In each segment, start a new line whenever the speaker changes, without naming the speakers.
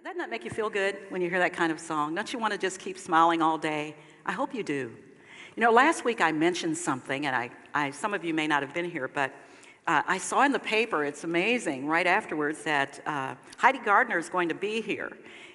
Doesn't that make you feel good when you hear that kind of song? Don't you want to just keep smiling all day? I hope you do. You know, last week I mentioned something, and some of you may not have been here, but I saw in the paper, it's amazing, right afterwards, that Heidi Gardner is going to be here.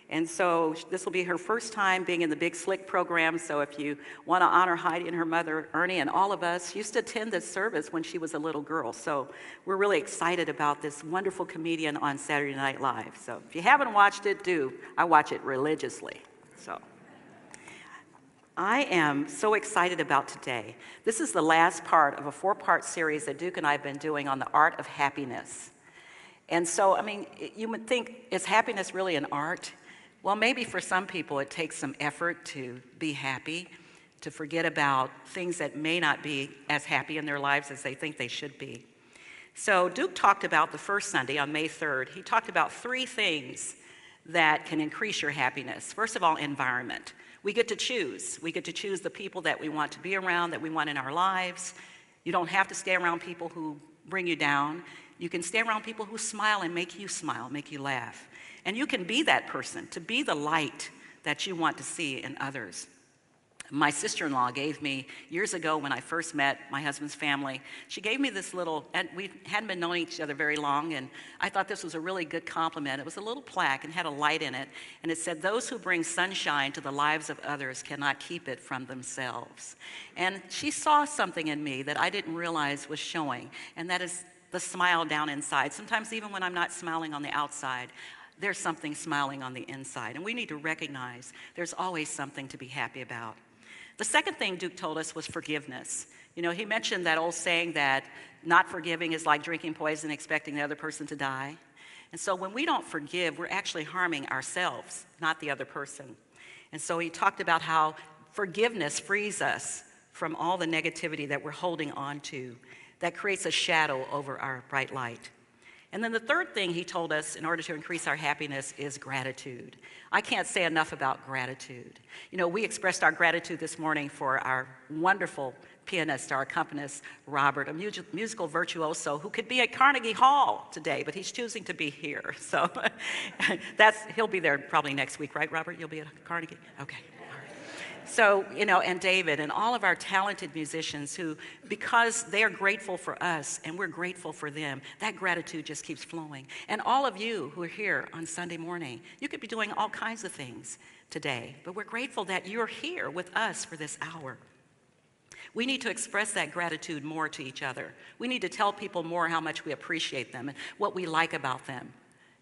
And so this will be her first time being in the Big Slick program. So if you want to honor Heidi and her mother, Ernie, and all of us, she used to attend this service when she was a little girl. So we're really excited about this wonderful comedian on Saturday Night Live. So if you haven't watched it, do. I watch it religiously. So I am so excited about today. This is the last part of a 4-part series that Duke and I have been doing on the art of happiness. And so, I mean, you would think, is happiness really an art? Well, maybe for some people it takes some effort to be happy, to forget about things that may not be as happy in their lives as they think they should be. So Duke talked about the first Sunday on May 3rd, he talked about 3 things that can increase your happiness. First of all, environment. We get to choose. We get to choose the people that we want to be around, that we want in our lives. You don't have to stay around people who bring you down. You can stay around people who smile and make you smile, make you laugh. And you can be that person, to be the light that you want to see in others. My sister-in-law gave me, years ago when I first met my husband's family, she gave me this little, and we hadn't been knowing each other very long, and I thought this was a really good compliment. It was a little plaque and had a light in it, and it said, "Those who bring sunshine to the lives of others cannot keep it from themselves." And she saw something in me that I didn't realize was showing, and that is the smile down inside. Sometimes even when I'm not smiling on the outside, there's something smiling on the inside, and we need to recognize there's always something to be happy about. The second thing Duke told us was forgiveness. You know, he mentioned that old saying that not forgiving is like drinking poison, expecting the other person to die. And so when we don't forgive, we're actually harming ourselves, not the other person. And so he talked about how forgiveness frees us from all the negativity that we're holding on to that creates a shadow over our bright light. And then the third thing he told us in order to increase our happiness is gratitude. I can't say enough about gratitude. You know, we expressed our gratitude this morning for our wonderful pianist, our accompanist, Robert, a musical virtuoso who could be at Carnegie Hall today, but he's choosing to be here. So he'll be there probably next week, right, Robert? You'll be at Carnegie? Okay. So, you know, and David and all of our talented musicians who, because they are grateful for us and we're grateful for them, that gratitude just keeps flowing. And all of you who are here on Sunday morning, you could be doing all kinds of things today, but we're grateful that you're here with us for this hour. We need to express that gratitude more to each other. We need to tell people more how much we appreciate them and what we like about them.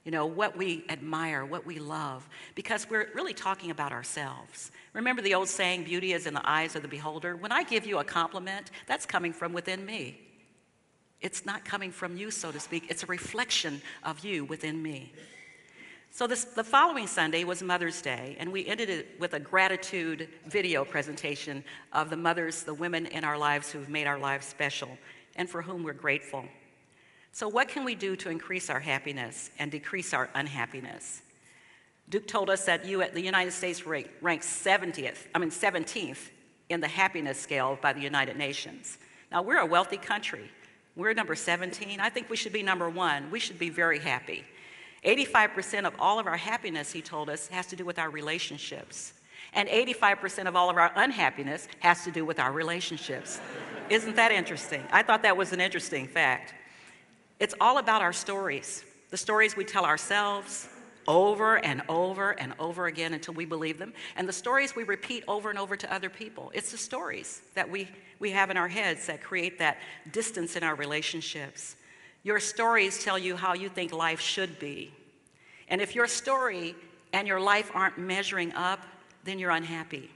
You know, what we admire, what we love, because we're really talking about ourselves. Remember the old saying, beauty is in the eyes of the beholder? When I give you a compliment, that's coming from within me. It's not coming from you, so to speak. It's a reflection of you within me. So the following Sunday was Mother's Day, and we ended it with a gratitude video presentation of the mothers, the women in our lives who've made our lives special, and for whom we're grateful. So what can we do to increase our happiness and decrease our unhappiness? Duke told us that the United States ranks 17th in the happiness scale by the United Nations. Now, we're a wealthy country. We're number 17. I think we should be number 1. We should be very happy. 85% of all of our happiness, he told us, has to do with our relationships. And 85% of all of our unhappiness has to do with our relationships. Isn't that interesting? I thought that was an interesting fact. It's all about our stories, the stories we tell ourselves over and over and over again until we believe them, and the stories we repeat over and over to other people. It's the stories that we have in our heads that create that distance in our relationships. Your stories tell you how you think life should be. And if your story and your life aren't measuring up, then you're unhappy.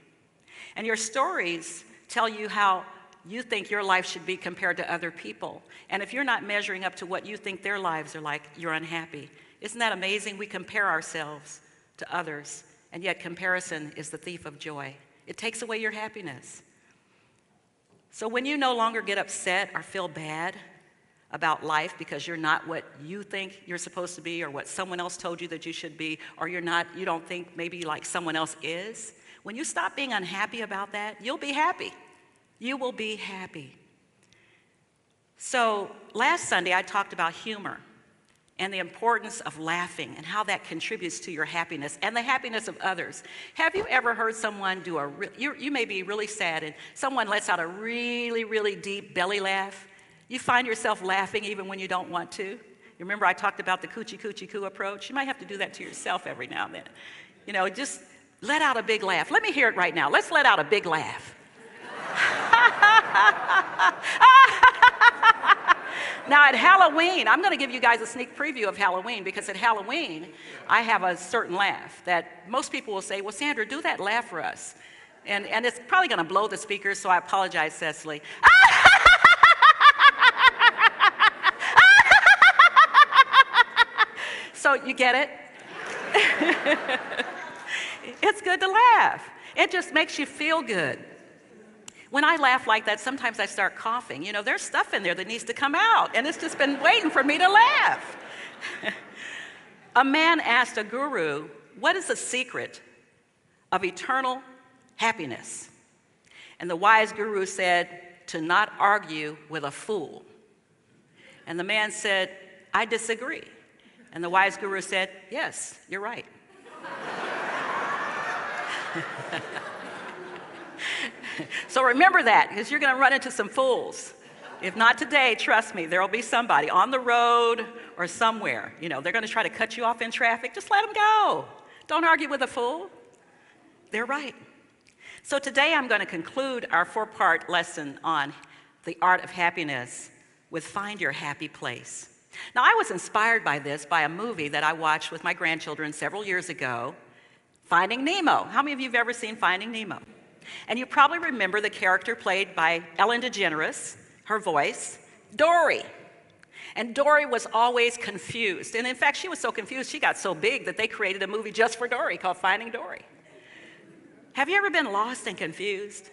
And your stories tell you how you think your life should be compared to other people. And if you're not measuring up to what you think their lives are like, you're unhappy. Isn't that amazing? We compare ourselves to others, and yet comparison is the thief of joy. It takes away your happiness. So when you no longer get upset or feel bad about life because you're not what you think you're supposed to be or what someone else told you that you should be, or you don't think maybe like someone else is, when you stop being unhappy about that, you'll be happy. You will be happy. So last Sunday, I talked about humor. and the importance of laughing and how that contributes to your happiness and the happiness of others. Have you ever heard someone do you may be really sad and someone lets out a really, really deep belly laugh? You find yourself laughing even when you don't want to. You remember I talked about the coochie coochie coo approach? You might have to do that to yourself every now and then. You know, just let out a big laugh. Let me hear it right now. Let's let out a big laugh. Now at Halloween, I'm going to give you guys a sneak preview of Halloween, because at Halloween, I have a certain laugh that most people will say, well, Sandra, do that laugh for us. And it's probably going to blow the speakers, so I apologize, Cecily. So you get it? It's good to laugh. It just makes you feel good. When I laugh like that, sometimes I start coughing. You know, there's stuff in there that needs to come out, and it's just been waiting for me to laugh. A man asked a guru, what is the secret of eternal happiness? And the wise guru said, to not argue with a fool. And the man said, I disagree. And the wise guru said, yes, you're right. So remember that, because you're going to run into some fools. If not today, trust me, there will be somebody on the road or somewhere. You know, they're going to try to cut you off in traffic. Just let them go. Don't argue with a fool. They're right. So today I'm going to conclude our 4-part lesson on the art of happiness with Find Your Happy Place. Now, I was inspired by this by a movie that I watched with my grandchildren several years ago, Finding Nemo. How many of you have ever seen Finding Nemo? And you probably remember the character played by Ellen DeGeneres, her voice, Dory. And Dory was always confused. And in fact, she was so confused, she got so big that they created a movie just for Dory called Finding Dory. Have you ever been lost and confused?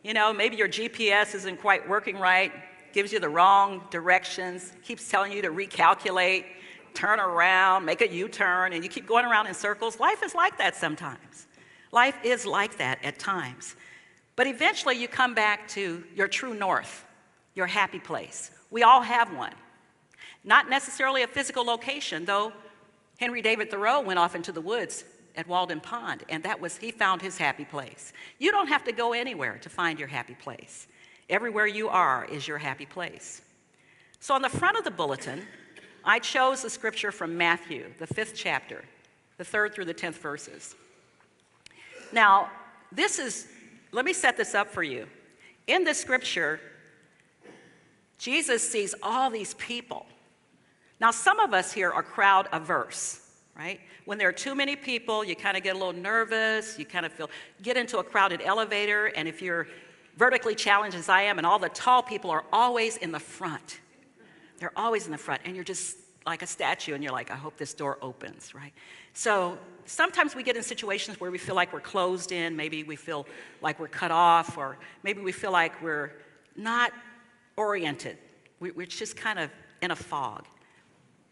You know, maybe your GPS isn't quite working right, gives you the wrong directions, keeps telling you to recalculate, turn around, make a U-turn, and you keep going around in circles. Life is like that sometimes. Life is like that at times. But eventually you come back to your true north, your happy place. We all have one. Not necessarily a physical location, though Henry David Thoreau went off into the woods at Walden Pond, and he found his happy place. You don't have to go anywhere to find your happy place. Everywhere you are is your happy place. So on the front of the bulletin, I chose the scripture from Matthew, the 5th chapter, the 3rd through the 10th verses. Now, let me set this up for you. In this scripture, Jesus sees all these people. Now, some of us here are crowd averse, right? When there are too many people, you kind of get a little nervous, you kind of get into a crowded elevator, and if you're vertically challenged as I am, and all the tall people are always in the front. They're always in the front, and you're just like a statue, and you're like, I hope this door opens, right? So sometimes we get in situations where we feel like we're closed in, maybe we feel like we're cut off, or maybe we feel like we're not oriented. We're just kind of in a fog.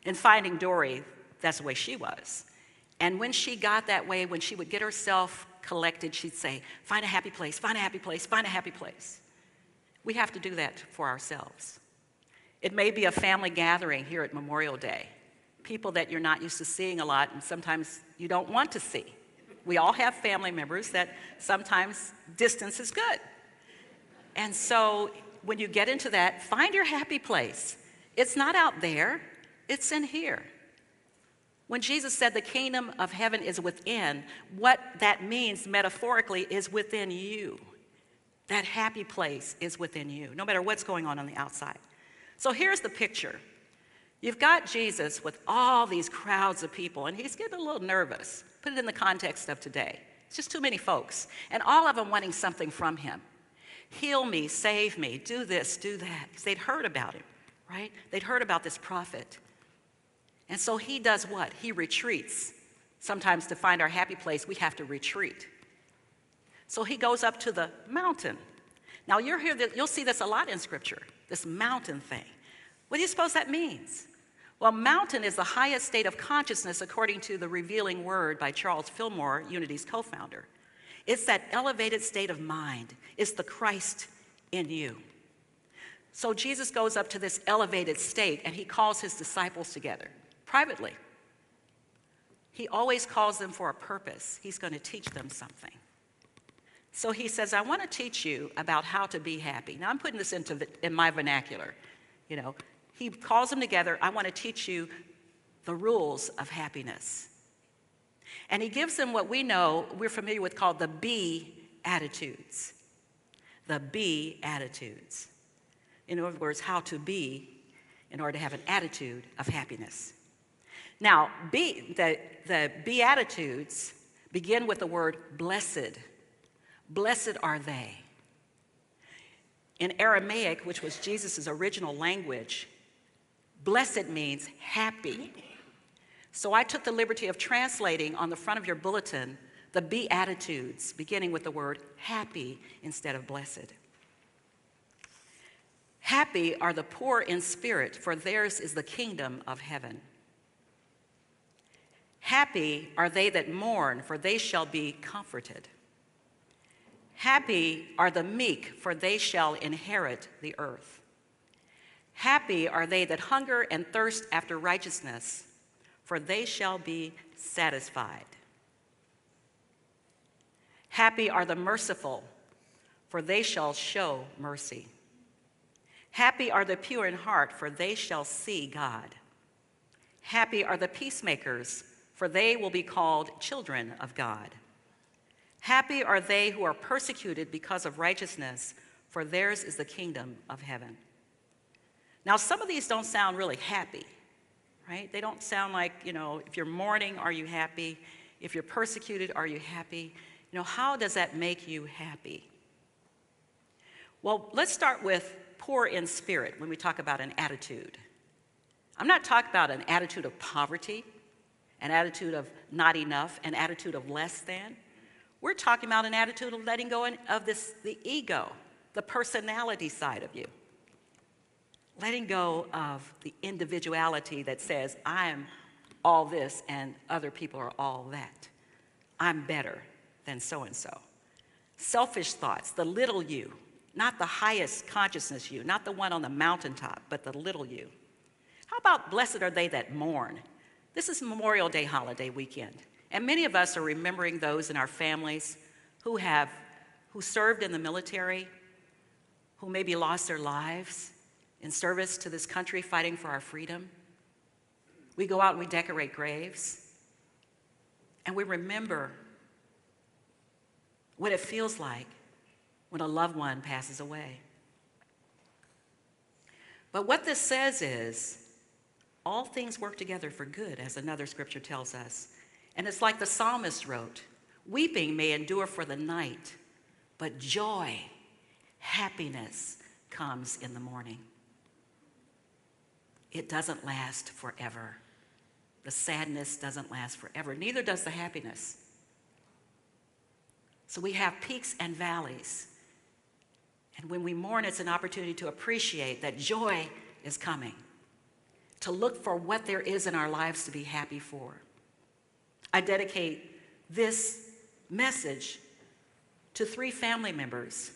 In Finding Dory, that's the way she was. And when she got that way, when she would get herself collected, she'd say, find a happy place, find a happy place, find a happy place. We have to do that for ourselves. It may be a family gathering here at Memorial Day. People that you're not used to seeing a lot, and sometimes you don't want to see. We all have family members that sometimes distance is good. And so when you get into that, find your happy place. It's not out there, it's in here. When Jesus said the kingdom of heaven is within, what that means metaphorically is within you. That happy place is within you, no matter what's going on the outside. So here's the picture. You've got Jesus with all these crowds of people, and he's getting a little nervous. Put it in the context of today. It's just too many folks, and all of them wanting something from him. Heal me, save me, do this, do that. Because they'd heard about him, right? They'd heard about this prophet. And so he does what? He retreats. Sometimes to find our happy place, we have to retreat. So he goes up to the mountain. Now you'll see this a lot in Scripture, this mountain thing. What do you suppose that means? Well, mountain is the highest state of consciousness according to the Revealing Word by Charles Fillmore, Unity's co-founder. It's that elevated state of mind. It's the Christ in you. So Jesus goes up to this elevated state and he calls his disciples together privately. He always calls them for a purpose. He's going to teach them something. So he says, I want to teach you about how to be happy. Now I'm putting this in my vernacular. You know, he calls them together. I want to teach you the rules of happiness. And he gives them what we're familiar with, called the B attitudes. The B attitudes. In other words, how to be in order to have an attitude of happiness. Now, the Beatitudes begin with the word blessed. Blessed are they. In Aramaic, which was Jesus' original language, blessed means happy. So I took the liberty of translating on the front of your bulletin the Beatitudes, beginning with the word happy instead of blessed. Happy are the poor in spirit, for theirs is the kingdom of heaven. Happy are they that mourn, for they shall be comforted. Happy are the meek, for they shall inherit the earth. Happy are they that hunger and thirst after righteousness, for they shall be satisfied. Happy are the merciful, for they shall show mercy. Happy are the pure in heart, for they shall see God. Happy are the peacemakers, for they will be called children of God. Happy are they who are persecuted because of righteousness, for theirs is the kingdom of heaven. Now, some of these don't sound really happy, right? They don't sound like, if you're mourning, are you happy? If you're persecuted, are you happy? How does that make you happy? Well, let's start with poor in spirit when we talk about an attitude. I'm not talking about an attitude of poverty, an attitude of not enough, an attitude of less than. We're talking about an attitude of letting go of the ego, the personality side of you. Letting go of the individuality that says, I'm all this and other people are all that. I'm better than so-and-so. Selfish thoughts, the little you, not the highest consciousness you, not the one on the mountaintop, but the little you. How about blessed are they that mourn? This is Memorial Day holiday weekend, and many of us are remembering those in our families who served in the military, who maybe lost their lives in service to this country fighting for our freedom. We go out and we decorate graves, and we remember what it feels like when a loved one passes away. But what this says is, all things work together for good, as another scripture tells us. And it's like the psalmist wrote, weeping may endure for the night, but joy, happiness comes in the morning. It doesn't last forever. The sadness doesn't last forever. Neither does the happiness. So we have peaks and valleys. And when we mourn, it's an opportunity to appreciate that joy is coming, to look for what there is in our lives to be happy for. I dedicate this message to 3 family members.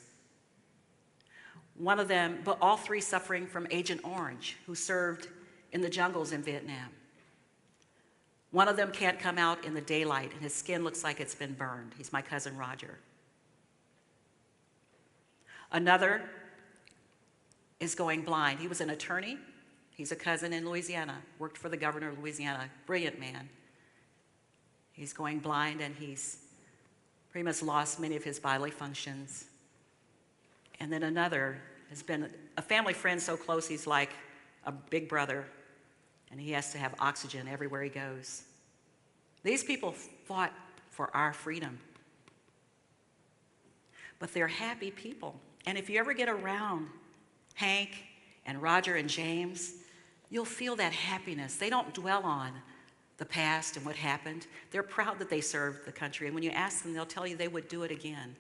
One of them, but all 3 suffering from Agent Orange, who served in the jungles in Vietnam. One of them can't come out in the daylight, and his skin looks like it's been burned. He's my cousin Roger. Another is going blind. He was an attorney. He's a cousin in Louisiana, worked for the governor of Louisiana, brilliant man. He's going blind, and he's pretty much lost many of his bodily functions. And then another has been a family friend so close he's like a big brother, and he has to have oxygen everywhere he goes. These people fought for our freedom. But they're happy people. And if you ever get around Hank and Roger and James, you'll feel that happiness. They don't dwell on the past and what happened. They're proud that they served the country. And when you ask them, they'll tell you they would do it again.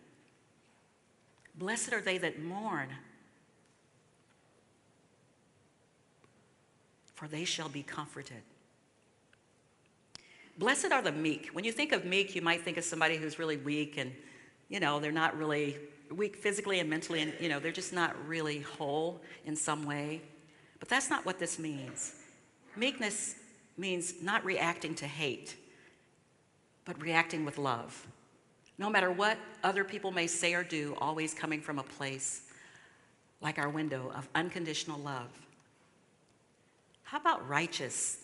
Blessed are they that mourn, for they shall be comforted. Blessed are the meek. When you think of meek, you might think of somebody who's really weak and, they're not really weak physically and mentally, and they're just not really whole in some way. But that's not what this means. Meekness means not reacting to hate, but reacting with love. No matter what other people may say or do, always coming from a place like our window of unconditional love. How about righteous?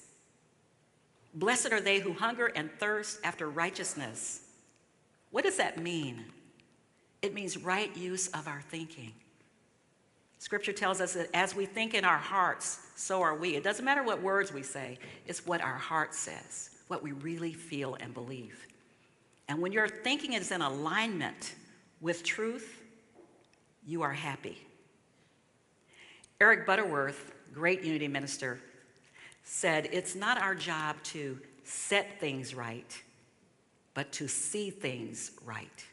Blessed are they who hunger and thirst after righteousness. What does that mean? It means right use of our thinking. Scripture tells us that as we think in our hearts, so are we. It doesn't matter what words we say, it's what our heart says, what we really feel and believe. And when your thinking is in alignment with truth, you are happy. Eric Butterworth, great unity minister, said, "It's not our job to set things right, but to see things right."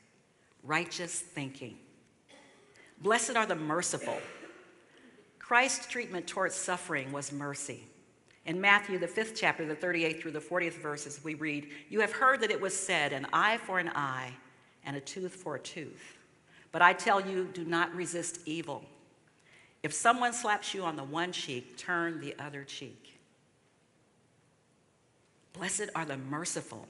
Righteous thinking. Blessed are the merciful. Christ's treatment towards suffering was mercy. In Matthew, the 5th chapter, the 38th through the 40th verses, we read, "You have heard that it was said, an eye for an eye and a tooth for a tooth. But I tell you, do not resist evil. If someone slaps you on the one cheek, turn the other cheek." Blessed are the merciful.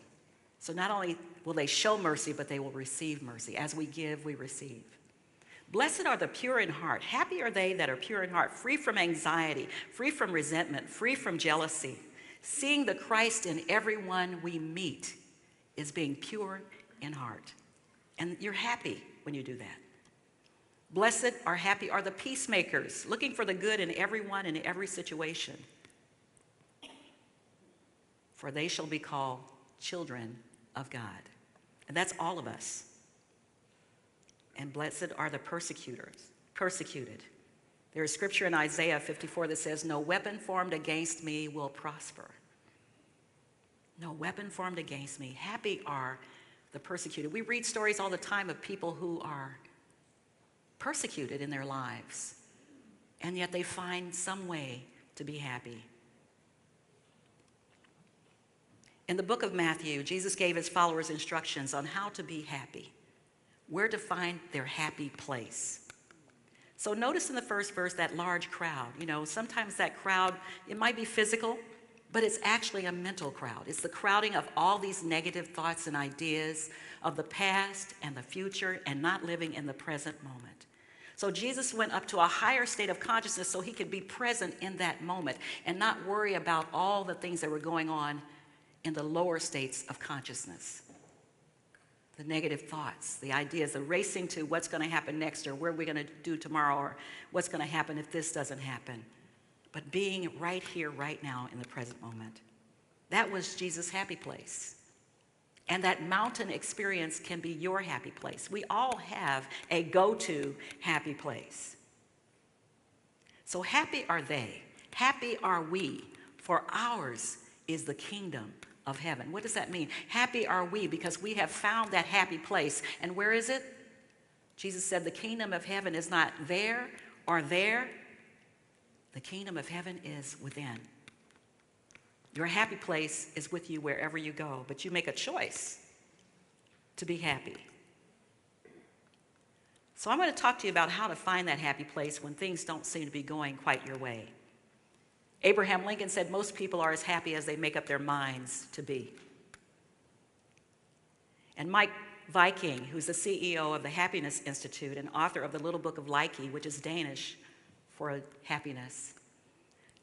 So not only will they show mercy, but they will receive mercy. As we give, we receive. Blessed are the pure in heart. Happy are they that are pure in heart, free from anxiety, free from resentment, free from jealousy. Seeing the Christ in everyone we meet is being pure in heart. And you're happy when you do that. Blessed are happy are the peacemakers, looking for the good in everyone in every situation. For they shall be called children of God. And that's all of us. And blessed are the persecuted. There is scripture in Isaiah 54 that says, "No weapon formed against me will prosper." No weapon formed against me. Happy are the persecuted. We read stories all the time of people who are persecuted in their lives, and yet they find some way to be happy. In the book of Matthew, Jesus gave his followers instructions on how to be happy, where to find their happy place. So notice in the first verse that large crowd. Sometimes that crowd, it might be physical, but it's actually a mental crowd. It's the crowding of all these negative thoughts and ideas of the past and the future and not living in the present moment. So Jesus went up to a higher state of consciousness so he could be present in that moment and not worry about all the things that were going on in the lower states of consciousness. The negative thoughts, the ideas, the racing to what's going to happen next, or where we're going to do tomorrow, or what's going to happen if this doesn't happen. But being right here, right now, in the present moment. That was Jesus' happy place. And that mountain experience can be your happy place. We all have a go-to happy place. So happy are they, happy are we, for ours is the kingdom of heaven. What does that mean? Happy are we because we have found that happy place. And where is it? Jesus said the kingdom of heaven is not there or there. The kingdom of heaven is within. Your happy place is with you wherever you go, but you make a choice to be happy. So I'm going to talk to you about how to find that happy place when things don't seem to be going quite your way. Abraham Lincoln said most people are as happy as they make up their minds to be. And Mike Viking, who's the CEO of the Happiness Institute and author of the Little Book of Lykke, which is Danish for happiness,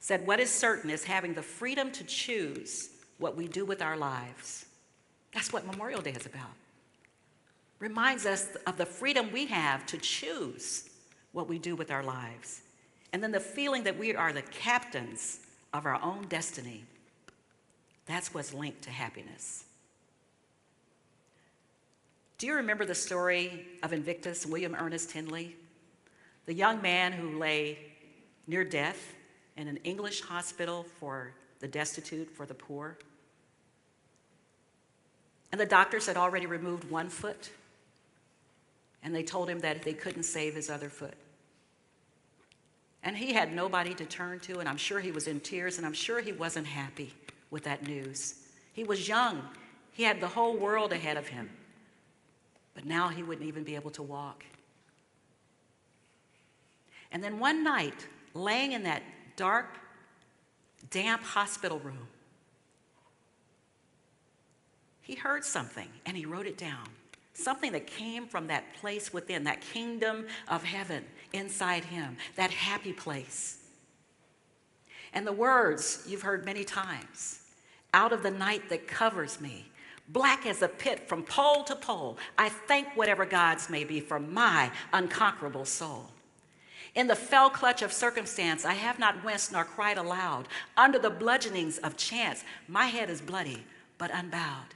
said, "What is certain is having the freedom to choose what we do with our lives." That's what Memorial Day is about. Reminds us of the freedom we have to choose what we do with our lives. And then the feeling that we are the captains of our own destiny. That's what's linked to happiness. Do you remember the story of Invictus, William Ernest Henley? The young man who lay near death in an English hospital for the destitute, for the poor. And the doctors had already removed one foot, and they told him that they couldn't save his other foot. And he had nobody to turn to, and I'm sure he was in tears, and I'm sure he wasn't happy with that news. He was young. He had the whole world ahead of him. But now he wouldn't even be able to walk. And then one night, laying in that dark, damp hospital room, he heard something and he wrote it down. Something that came from that place within, that kingdom of heaven inside him, that happy place. And the words you've heard many times, out of the night that covers me, black as a pit from pole to pole, I thank whatever gods may be for my unconquerable soul. In the fell clutch of circumstance, I have not winced nor cried aloud. Under the bludgeonings of chance, my head is bloody but unbowed.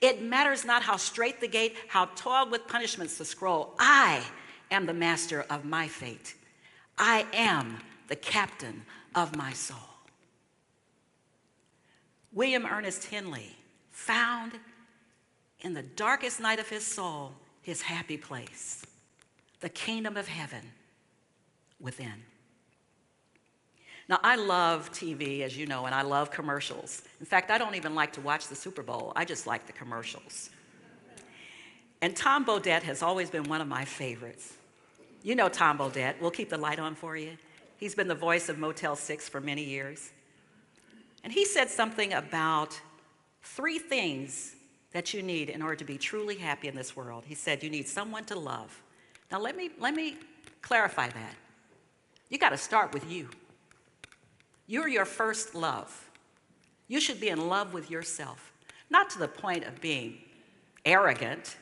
It matters not how straight the gate, how toiled with punishments the scroll. I am the master of my fate. I am the captain of my soul. William Ernest Henley found in the darkest night of his soul his happy place, the kingdom of heaven within. Now, I love TV, as you know, and I love commercials. In fact, I don't even like to watch the Super Bowl. I just like the commercials. And Tom Bodett has always been one of my favorites. You know Tom Bodett. We'll keep the light on for you. He's been the voice of Motel 6 for many years. And he said something about 3 things that you need in order to be truly happy in this world. He said you need someone to love. Now, let me clarify that. You got to start with you. You're your first love. You should be in love with yourself, not to the point of being arrogant,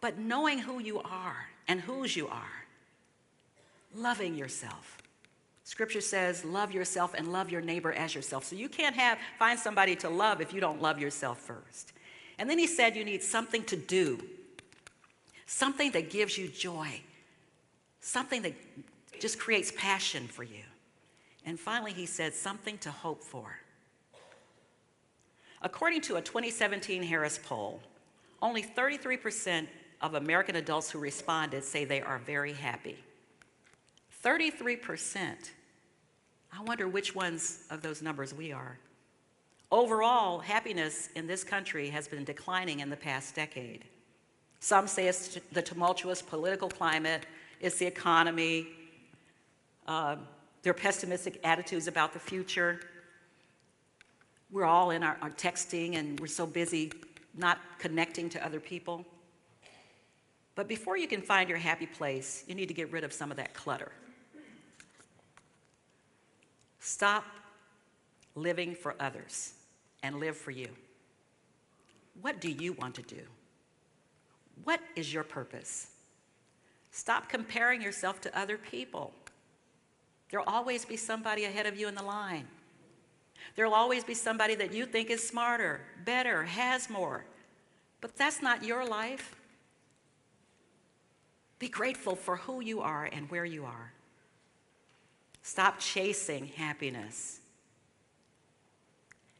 but knowing who you are and whose you are. Loving yourself. Scripture says, love yourself and love your neighbor as yourself. So you can't find somebody to love if you don't love yourself first. And then he said you need something to do, something that gives you joy, something that just creates passion for you. And finally, he said something to hope for. According to a 2017 Harris poll, only 33% of American adults who responded say they are very happy. 33%. I wonder which ones of those numbers we are. Overall, happiness in this country has been declining in the past decade. Some say it's the tumultuous political climate, it's the economy, their pessimistic attitudes about the future. We're all in our texting and we're so busy not connecting to other people. But before you can find your happy place, you need to get rid of some of that clutter. Stop living for others and live for you. What do you want to do? What is your purpose? Stop comparing yourself to other people. There'll always be somebody ahead of you in the line. There'll always be somebody that you think is smarter, better, has more. But that's not your life. Be grateful for who you are and where you are. Stop chasing happiness.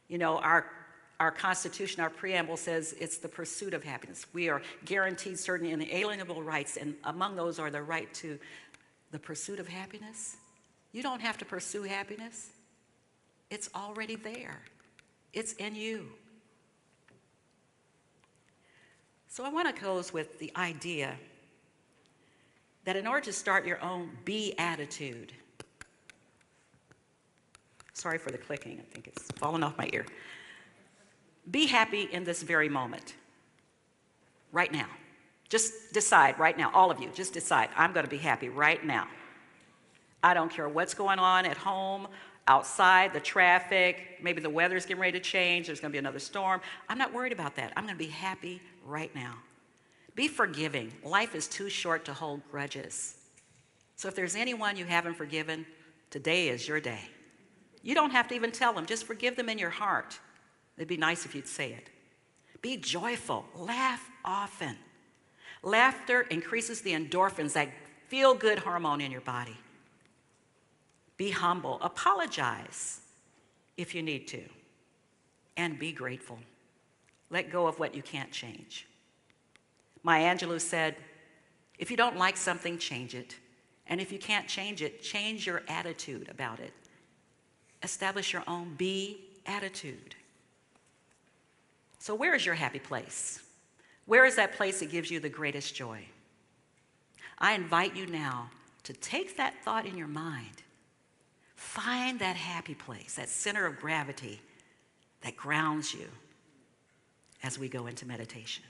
You know, our Constitution, our preamble says it's the pursuit of happiness. We are guaranteed certain inalienable rights, and among those are the right to the pursuit of happiness. You don't have to pursue happiness. It's already there. It's in you. So I want to close with the idea that in order to start your own be attitude, sorry for the clicking, I think it's fallen off my ear. Be happy in this very moment, right now. Just decide right now, all of you, just decide, I'm going to be happy right now. I don't care what's going on at home, outside, the traffic, maybe the weather's getting ready to change, there's going to be another storm. I'm not worried about that. I'm going to be happy right now. Be forgiving. Life is too short to hold grudges. So if there's anyone you haven't forgiven, today is your day. You don't have to even tell them. Just forgive them in your heart. It'd be nice if you'd say it. Be joyful. Laugh often. Laughter increases the endorphins, that feel-good hormone in your body. Be humble. Apologize if you need to. And be grateful. Let go of what you can't change. Maya Angelou said, if you don't like something, change it. And if you can't change it, change your attitude about it. Establish your own be attitude. So where is your happy place? Where is that place that gives you the greatest joy? I invite you now to take that thought in your mind. Find that happy place, that center of gravity that grounds you as we go into meditation.